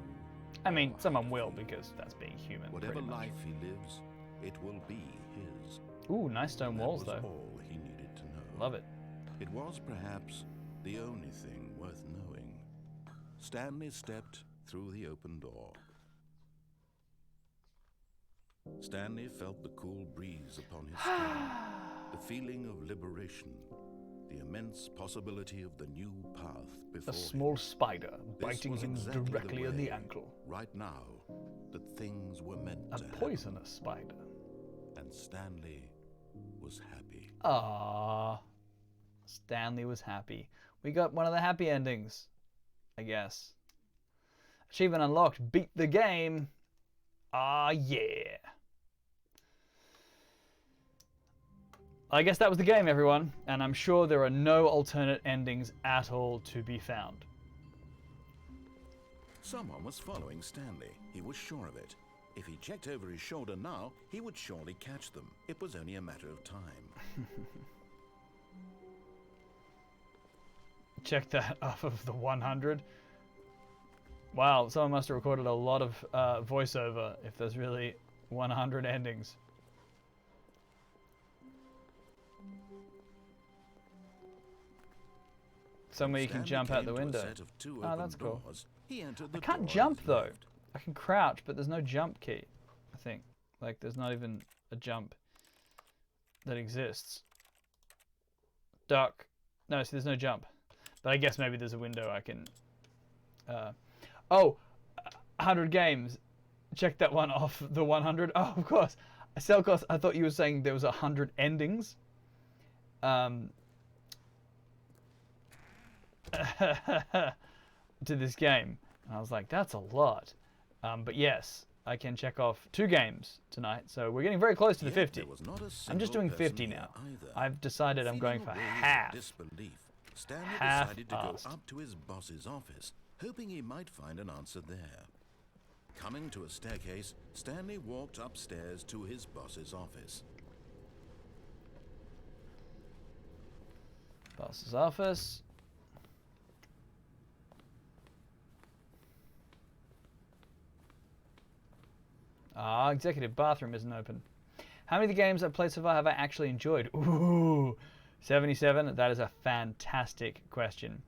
I mean, someone will, because that's being human. Whatever pretty much. life he lives, it will be his. Ooh, nice stone walls That was though. all he needed to know. Love it. It was perhaps the only thing worth knowing. Stanley stepped through the open door. Stanley felt the cool breeze upon his skin, the feeling of liberation, the immense possibility of the new path before A him. small spider This biting was him exactly directly in the way, ankle. Right now, that things were meant A to happen, poisonous spider. and Stanley was happy. Ah, Stanley was happy. We got one of the happy endings, I guess. Achievement unlocked. Beat the game. Ah, yeah. I guess that was the game, everyone. And I'm sure there are no alternate endings at all to be found. Someone was following Stanley. He was sure of it. If he checked over his shoulder now, he would surely catch them. It was only a matter of time. Check that off of the 100. Wow, someone must have recorded a lot of voiceover if there's really 100 endings. Somewhere you can Stanley jump out the came to a window. set of two Oh, open that's cool. doors. He entered the I can't door jump on his though. left. I can crouch, but there's no jump key, I think. Like, there's not even a jump that exists. Duck. No, see, there's no jump. But I guess maybe there's a window I can... Oh! 100 games. Check that one off the 100. Oh, of course. Selkos, I thought you were saying there was 100 endings. To this game. And I was like, that's a lot. But yes, I can check off 2 games tonight, so we're getting very close to the 50. I'm just doing 50 now. I've decided I'm going for half. Stanley Half decided to go assed. up to his boss's office, hoping he might find an answer there. Coming to a staircase, Stanley walked upstairs to his boss's office. Boss's office. Ah, executive bathroom isn't open. How many of the games I've played so far have I actually enjoyed? Ooh, 77. That is a fantastic question.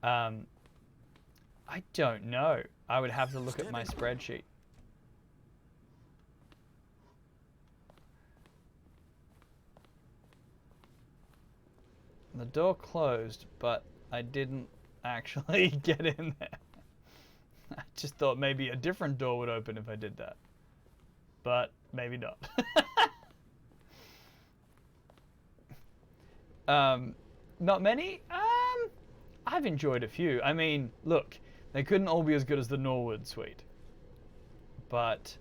I don't know. I would have to look at my spreadsheet. The door closed, but I didn't actually get in there. I just thought maybe a different door would open if I did that. But maybe not. Not many? I've enjoyed a few. I mean, look, they couldn't all be as good as the Norwood suite. But,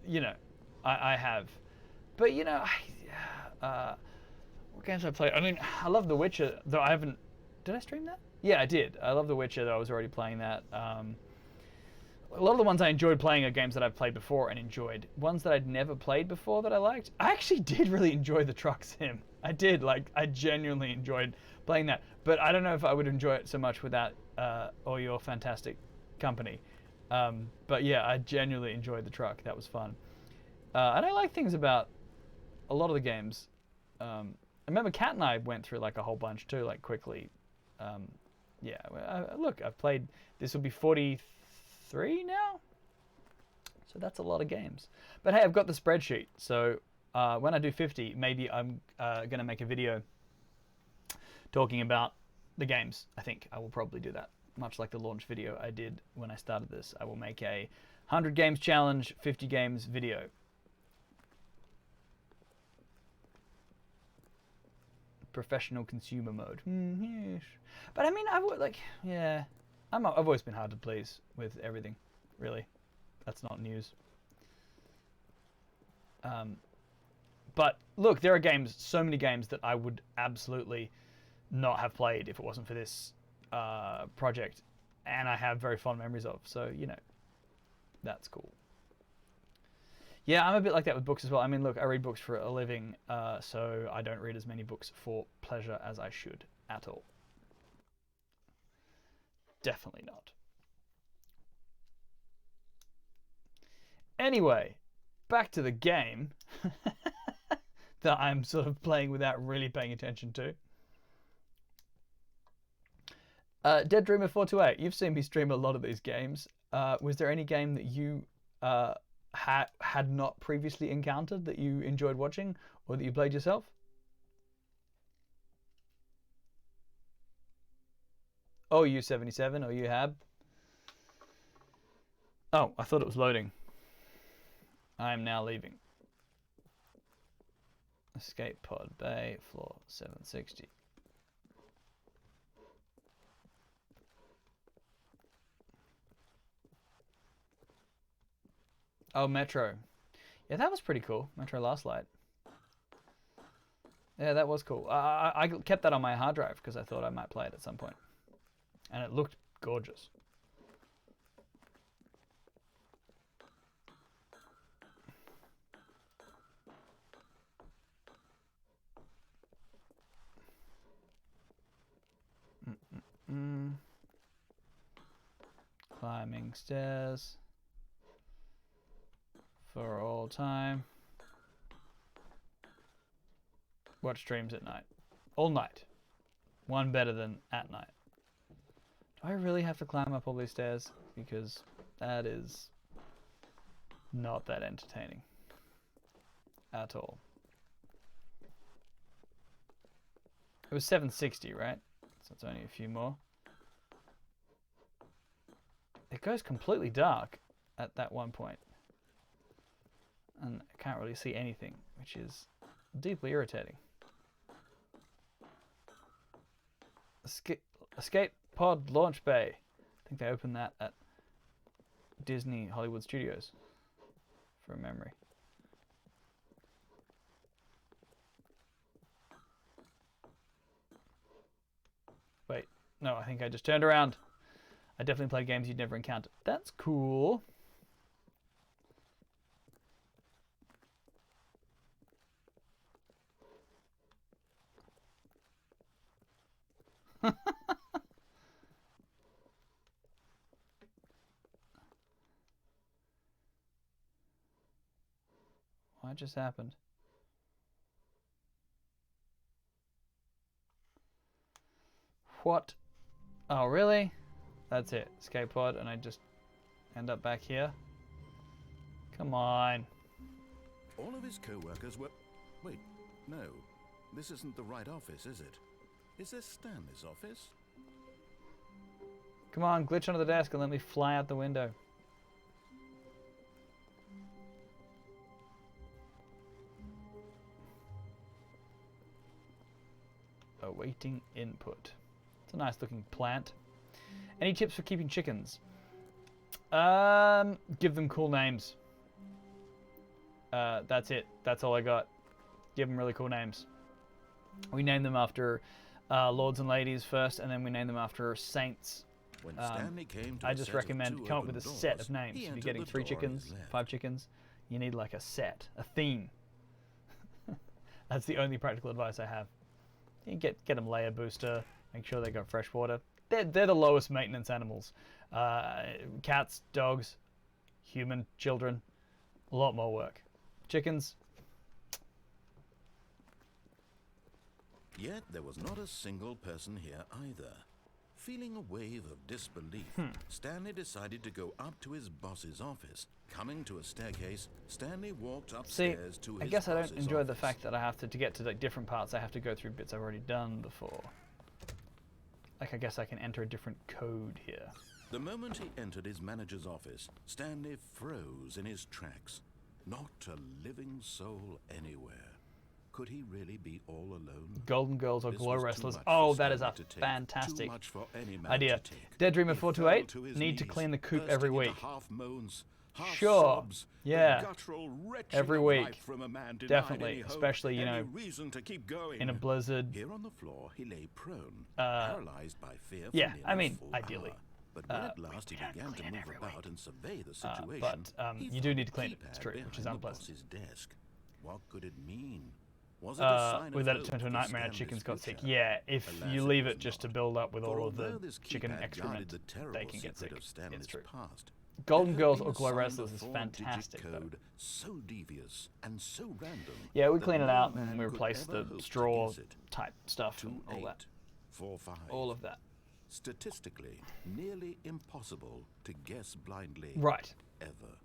you know, I have. But, you know, what games have I played? I mean, I love The Witcher, though I haven't... Did I stream that? Yeah, I did. I love The Witcher, though I was already playing that. A lot of the ones I enjoyed playing are games that I've played before and enjoyed. Ones that I'd never played before that I liked. I actually did really enjoy the Truck Sim. I did. Like, I genuinely enjoyed playing that. But I don't know if I would enjoy it so much without all your fantastic company. But yeah, I genuinely enjoyed the truck. That was fun. And I like things about a lot of the games. I remember Kat and I went through like a whole bunch too, like quickly. Yeah, look, I've played, this will be 43 now? So that's a lot of games. But hey, I've got the spreadsheet. So when I do 50, maybe I'm going to make a video talking about the games. I think I will probably do that. Much like the launch video I did when I started this. I will make a 100 games challenge, 50 games video. Professional consumer mode. Yes. But I mean, I've always been hard to please with everything, really. That's not news. But look, there are games, so many games that I would absolutely not have played if it wasn't for this project, and I have very fond memories of. So, you know, that's cool. Yeah, I'm a bit like that with books as well. I mean, look, I read books for a living, so I don't read as many books for pleasure as I should at all. Definitely not. Anyway, back to the game that I'm sort of playing without really paying attention to. Dead Dreamer 428, you've seen me stream a lot of these games. Was there any game that you had not previously encountered that you enjoyed watching or that you played yourself? Oh, U77 or UHAB? Oh, I thought it was loading. I am now leaving. Escape pod bay, floor 760. Oh, Metro. Yeah, that was pretty cool. Metro Last Light. Yeah, that was cool. I kept that on my hard drive because I thought I might play it at some point. And it looked gorgeous. Climbing stairs. For all time. Watch streams at night. All night. One better than at night. Do I really have to climb up all these stairs? Because that is not that entertaining. At all. It was 760, right? So it's only a few more. It goes completely dark. at that one point. And I can't really see anything, which is deeply irritating. Escape pod launch bay. I think they opened that at Disney Hollywood Studios, from memory. Wait, no, I think I just turned around. I definitely played games you'd never encountered. That's cool. What just happened? What? Oh, really? That's it. Escape pod, and I just end up back here? Come on. All of his co-workers were... Wait, no. This isn't the right office, is it? Is this Stanley's office? Come on, glitch under the desk and let me fly out the window. Awaiting input. It's a nice looking plant. Any tips for keeping chickens? Give them cool names. That's it. That's all I got. Give them really cool names. We name them after lords and ladies first, and then we name them after saints. When Stanley came to I a just set of recommend two come up with a open set doors, of names. he If you're entered getting the 3 door on chickens, his left. 5 chickens, you need like a set, a theme. That's the only practical advice I have. You get them layer booster, make sure they got fresh water. They're the lowest maintenance animals. Cats, dogs, human, children, a lot more work. Chickens. Yet there was not a single person here either. Feeling a wave of disbelief, Stanley decided to go up to his boss's office. Coming to a staircase, Stanley walked See, upstairs to his I guess I don't boss's enjoy the office. fact that I have to get to like different parts, I have to go through bits I've already done before. Like, I guess I can enter a different code here. The moment he entered his manager's office, Stanley froze in his tracks. Not a living soul anywhere. Could he really be all alone? Golden Girls or This Glow was too Wrestlers. much Oh, for that is a Stanley to take, fantastic too much for any man idea. to take. Daydreamer He 428, fell to his need to knees, clean the coop bursting every into week. half moans, half Sure, sobs, the yeah, guttural retching every of week. life from a man denied Definitely, any hope, especially, you any know, reason to keep going. in a blizzard. Here on the floor, he lay prone, paralyzed by fear for yeah, nearly I a mean, full ideally. hour. But when at last he don't began to clean move every about week. and survey the situation, But he you do found need to a clean it, it's keypad true, which is behind the unpleasant. boss's desk. What could it mean? Was it a sign With of that it hope turned to a for nightmare and Stanley's chickens got sick. future? Yeah, if Alas, you it leave was it just to not. build up with For all of the although this chicken keypad excrement, guarded the terrible they can get secret sick. of Stanley's It's true. past, Golden there had Girls been or a Glow signed Wrestlers is 4-digit fantastic, though. code so devious and so random. Yeah, we that clean it no out man and we could replace ever the hope to straw guess it. type stuff and all that. 2845. All of that. Statistically, nearly impossible to guess blindly. Right. Ever.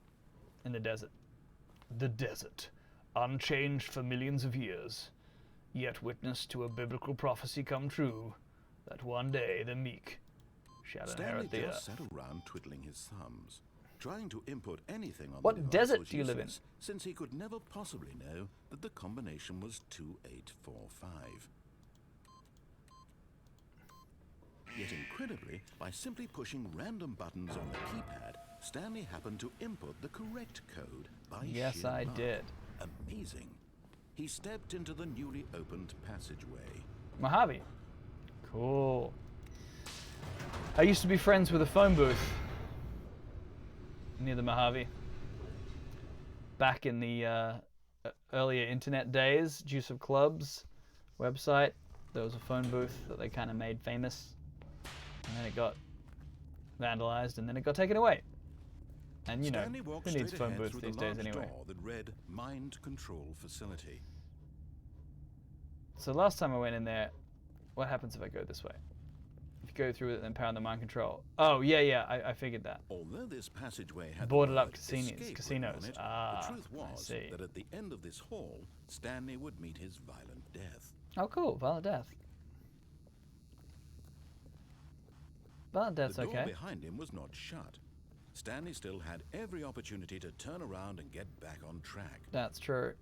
In the desert. The desert. Unchanged for millions of years. Yet witness to a biblical prophecy come true. That one day the meek shall Stanley inherit the just earth. sat around twiddling his thumbs, trying to input anything on What the device desert was do you live in? useless, since he could never possibly know that the combination was 2845. Yet incredibly, by simply pushing random buttons on the keypad, Stanley happened to input the correct code by Yes, sheer I luck. did. Amazing. He stepped into the newly opened passageway. Mojave. Cool. I used to be friends with a phone booth near the Mojave. Back in the earlier internet days, Juice of Clubs website, there was a phone booth that they kind of made famous. And then it got vandalized, and then it got taken away. And you know, Stanley walked who needs straight phone ahead booths through these the days large anyway? door that read Mind Control Facility. So last time I went in there, what happens if I go this way? If you go through it and power on the mind control. Oh, yeah, I figured that. Although this passageway had Boarded the up word casinos- escape written casinos. on it, Ah, the truth I was see. that at the end of this hall, Stanley would meet his violent death. Oh, cool. Violent death. Violent death's The door okay. behind him was not shut. Stanley still had every opportunity to turn around and get back on track. That's true,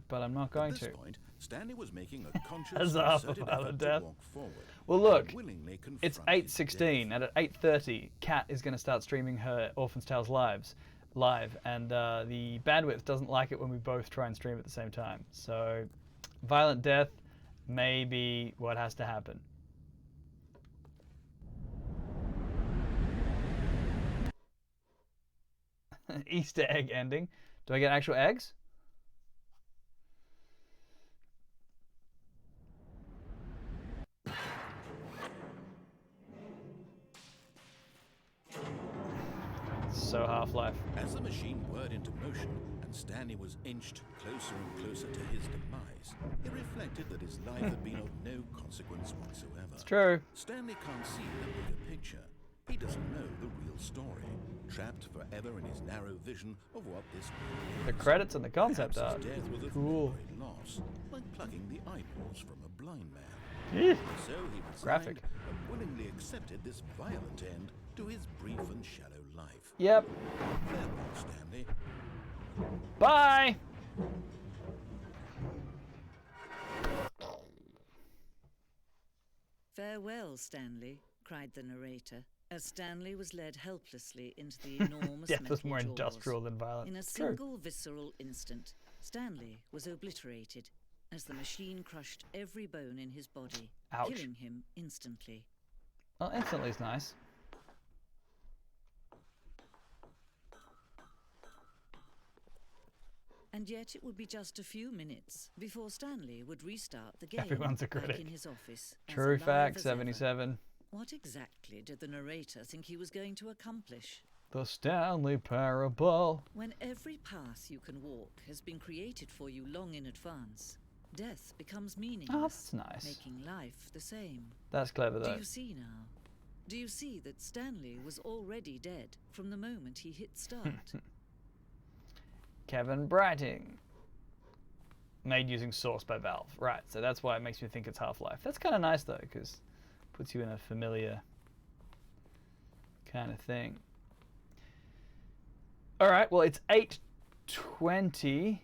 but I'm not going At this to. point, Stanley was making a conscious, As half concerted of Violent effort Death. to walk forward. Well, look, unwillingly it's confront his 8:16, death. and at 8:30, Kat is going to start streaming her Orphan's Tales live, and the bandwidth doesn't like it when we both try and stream at the same time. So, Violent Death may be what has to happen. Easter egg ending. Do I get actual eggs? So Half-Life. As the machine whirred into motion and Stanley was inched closer and closer to his demise, he reflected that his life had been of no consequence whatsoever. It's true. Stanley can't see the bigger picture. He doesn't know the real story, trapped forever in his narrow vision of what this world The is. credits and the concept Perhaps art. his death was of Cool. no great loss, like plucking the eyeballs from a blind man. Eeh. So he resigned Graphic. and willingly accepted this violent end to his brief and shallow life. Yep. Farewell, Stanley. Bye. Farewell, Stanley, cried the narrator, as Stanley was led helplessly into the enormous Death metal was more jaws. industrial than violent. In a It's true. single visceral instant, Stanley was obliterated as the machine crushed every bone in his body, Ouch. killing him instantly. Well, instantly is nice. And yet it would be just a few minutes before Stanley would restart the game Everyone's a back critic. in his office. as True alive fact, as ever. 77. What exactly did the narrator think he was going to accomplish? The Stanley Parable. When every path you can walk has been created for you long in advance, death becomes meaningless, Oh, that's nice. making life the same. That's clever, Do though. you see now? Do you see that Stanley was already dead from the moment he hit start? Kevin Brighting. Made using Source by Valve. Right, so that's why it makes me think it's Half-Life. That's kind of nice, though, because puts you in a familiar kind of thing. All right, well, it's 8:20.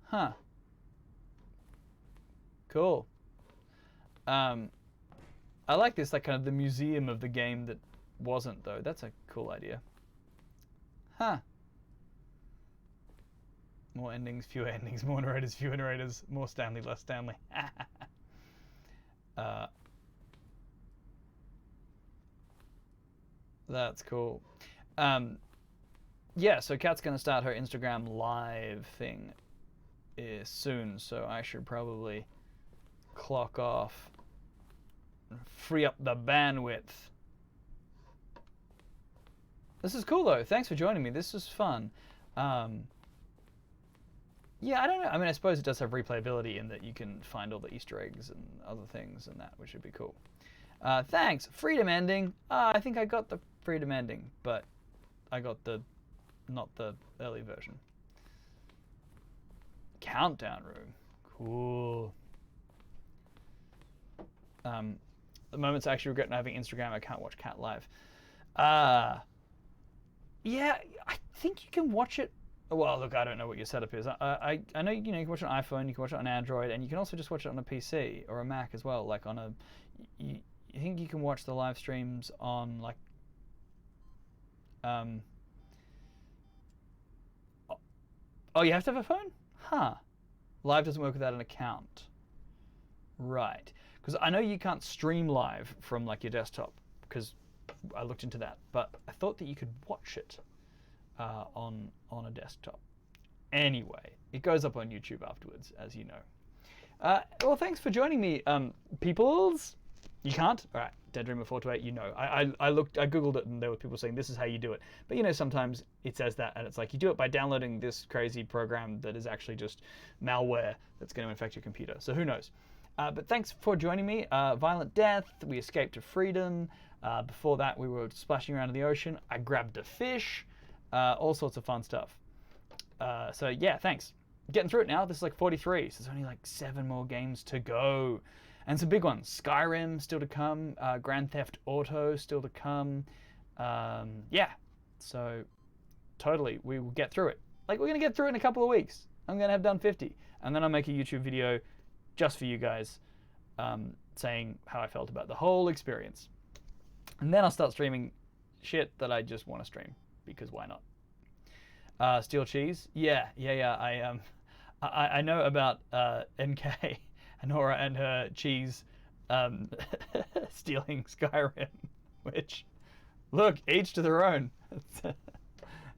Huh. Cool. I like this, like kind of the museum of the game that wasn't, though. That's a cool idea. Huh. More endings, fewer endings, more narrators, fewer narrators, more Stanley, less Stanley. That's cool. Yeah, so Kat's going to start her Instagram live thing soon, so I should probably clock off and free up the bandwidth. This is cool, though. Thanks for joining me. This was fun. Yeah, I don't know. I mean, I suppose it does have replayability in that you can find all the Easter eggs and other things and that, which would be cool. Thanks. Freedom ending. I think I got the freedom ending, but I got not the early version. Countdown room. Cool. The moments I actually regret not having Instagram, I can't watch Cat live. Yeah, I think you can watch it. Well, look, I don't know what your setup is. I know you can watch it on iPhone, you can watch it on Android, and you can also just watch it on a PC or a Mac as well. Like on a, you think you can watch the live streams on like, oh, you have to have a phone? Huh. Live doesn't work without an account. Right. Because I know you can't stream live from like your desktop, because I looked into that, but I thought that you could watch it on a desktop. Anyway, it goes up on YouTube afterwards, as you know. Well, thanks for joining me, peoples. You can't? All right, Dead Dreamer 428, you know. I googled it, and there were people saying this is how you do it. But you know, sometimes it says that, and it's like you do it by downloading this crazy program that is actually just malware that's going to infect your computer. So who knows? But thanks for joining me. Violent Death, we escaped to freedom. Before that, we were splashing around in the ocean. I grabbed a fish. All sorts of fun stuff. So yeah, thanks. getting through it now. This is like 43, so there's only like 7 more games to go. And some big ones. Skyrim still to come. Grand Theft Auto still to come. Yeah, so totally, we will get through it. Like, we're going to get through it in a couple of weeks. I'm going to have done 50. And then I'll make a YouTube video just for you guys saying how I felt about the whole experience. And then I'll start streaming shit that I just want to stream, because why not? Steel Cheese? Yeah. I know about NK, Nora, and her cheese stealing Skyrim, which, look, each to their own.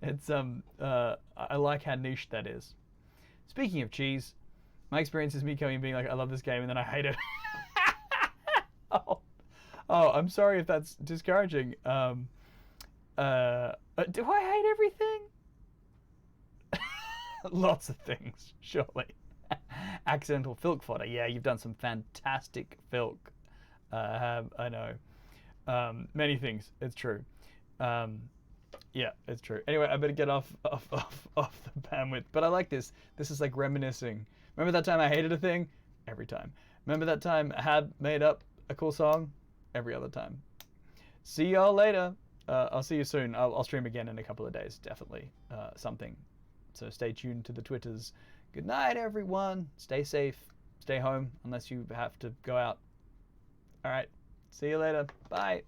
It's I like how niche that is. Speaking of cheese, my experience is me coming and being like, I love this game, and then I hate it. Oh, I'm sorry if that's discouraging. Do I hate everything? Lots of things, surely. Accidental filk fodder. Yeah, you've done some fantastic filk. I know. Many things. It's true. Yeah, it's true. Anyway, I better get off the bandwidth. But I like this. This is like reminiscing. Remember that time I hated a thing? Every time. Remember that time I had made up a cool song? Every other time. See y'all later. I'll see you soon. I'll stream again in a couple of days, definitely. Something. So stay tuned to the Twitters. Good night, everyone. Stay safe. Stay home unless you have to go out. All right. See you later. Bye.